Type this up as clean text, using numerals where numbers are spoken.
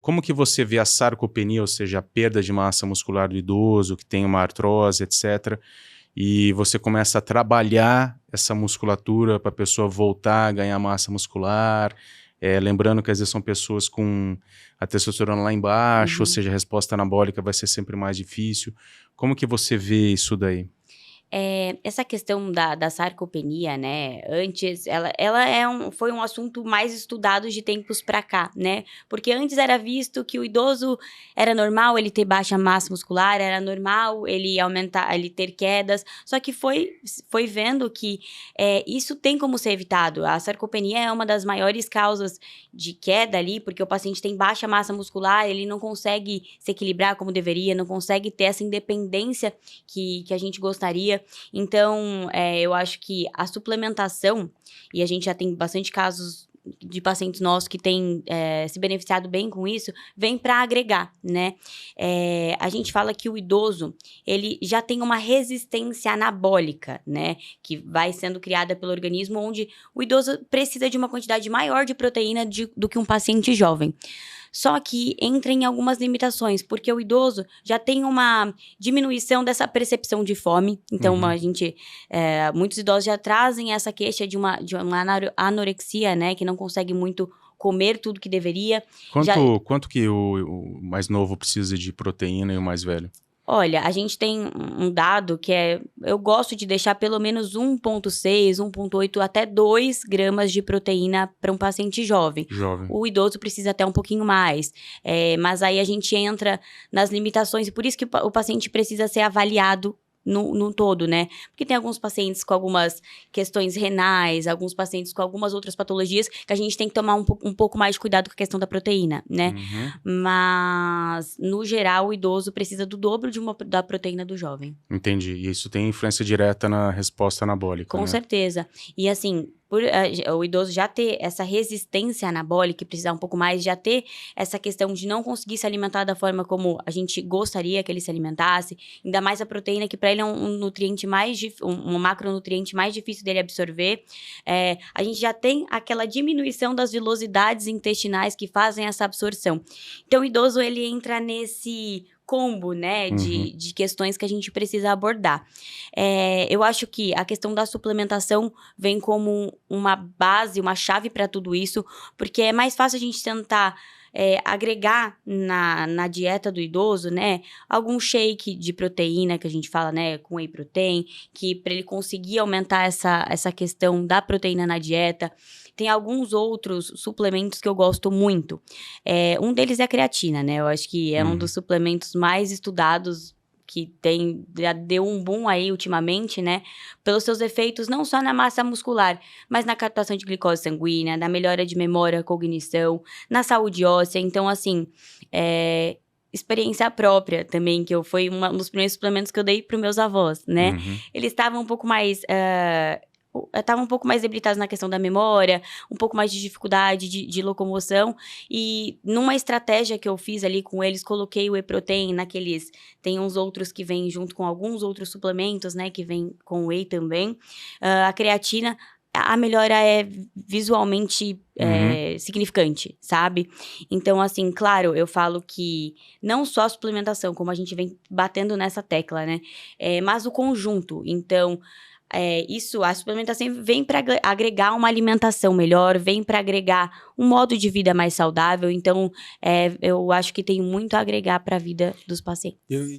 Como que você vê a sarcopenia, ou seja, a perda de massa muscular do idoso, que tem uma artrose, etc., e você começa a trabalhar essa musculatura para a pessoa voltar a ganhar massa muscular, lembrando que às vezes são pessoas com a testosterona lá embaixo, ou Uhum. seja, a resposta anabólica vai ser sempre mais difícil. Como que você vê isso daí? Essa questão da sarcopenia, né, antes ela foi um assunto mais estudado de tempos pra cá, né, porque antes era visto que o idoso era normal ele ter baixa massa muscular, era normal ele ter quedas, só que foi vendo que, isso tem como ser evitado. A sarcopenia é uma das maiores causas de queda ali, porque o paciente tem baixa massa muscular, ele não consegue se equilibrar como deveria, não consegue ter essa independência que a gente gostaria. Então, eu acho que a suplementação, e a gente já tem bastante casos de pacientes nossos que têm se beneficiado bem com isso, vem para agregar, né? A gente fala que o idoso, ele já tem uma resistência anabólica, né? Que vai sendo criada pelo organismo, onde o idoso precisa de uma quantidade maior de proteína do que um paciente jovem. Só que entra em algumas limitações, porque o idoso já tem uma diminuição dessa percepção de fome. Então, Uhum. muitos idosos já trazem essa queixa de uma anorexia, né? Que não consegue muito comer tudo que deveria. Já, Quanto que o mais novo precisa de proteína e o mais velho? olha, a gente tem um dado que eu gosto de deixar pelo menos 1,6, 1,8 até 2 gramas de proteína para um paciente jovem. Jovem. O idoso precisa até um pouquinho mais, mas aí a gente entra nas limitações e por isso que o paciente precisa ser avaliado no todo, né? Porque tem alguns pacientes com algumas questões renais, alguns pacientes com algumas outras patologias que a gente tem que tomar um pouco mais de cuidado com a questão da proteína, né? Uhum. Mas, no geral, o idoso precisa do dobro da proteína do jovem. Entendi. E isso tem influência direta na resposta anabólica, Com né? certeza. E assim, o idoso já ter essa resistência anabólica e precisar um pouco mais, já ter essa questão de não conseguir se alimentar da forma como a gente gostaria que ele se alimentasse, ainda mais a proteína, que para ele é um nutriente um macronutriente mais difícil dele absorver. A gente já tem aquela diminuição das velocidades intestinais que fazem essa absorção. Então, o idoso, ele entra nesse combo, né, Uhum. de questões que a gente precisa abordar. Eu acho que a questão da suplementação vem como uma base, uma chave para tudo isso, porque é mais fácil a gente tentar agregar na dieta do idoso, né, algum shake de proteína que a gente fala, né, com whey protein, que para ele conseguir aumentar essa questão da proteína na dieta. Tem alguns outros suplementos que eu gosto muito. Um deles é a creatina, né, eu acho que é um dos suplementos mais estudados que já deu um boom aí ultimamente, né? Pelos seus efeitos não só na massa muscular, mas na captação de glicose sanguínea, na melhora de memória, cognição, na saúde óssea. Então, assim, experiência própria também, foi um dos primeiros suplementos que eu dei para os meus avós, né? Uhum. Eles estavam um pouco mais... estavam um pouco mais debilitados na questão da memória, um pouco mais de dificuldade de locomoção, e numa estratégia que eu fiz ali com eles, coloquei o whey protein naqueles, tem uns outros que vêm junto com alguns outros suplementos, né, que vem com whey também, a creatina, a melhora é visualmente significante, sabe? Então, assim, claro, eu falo que não só a suplementação, como a gente vem batendo nessa tecla, né, mas o conjunto. Então, a suplementação vem para agregar uma alimentação melhor, vem para agregar um modo de vida mais saudável. Então, eu acho que tem muito a agregar para a vida dos pacientes.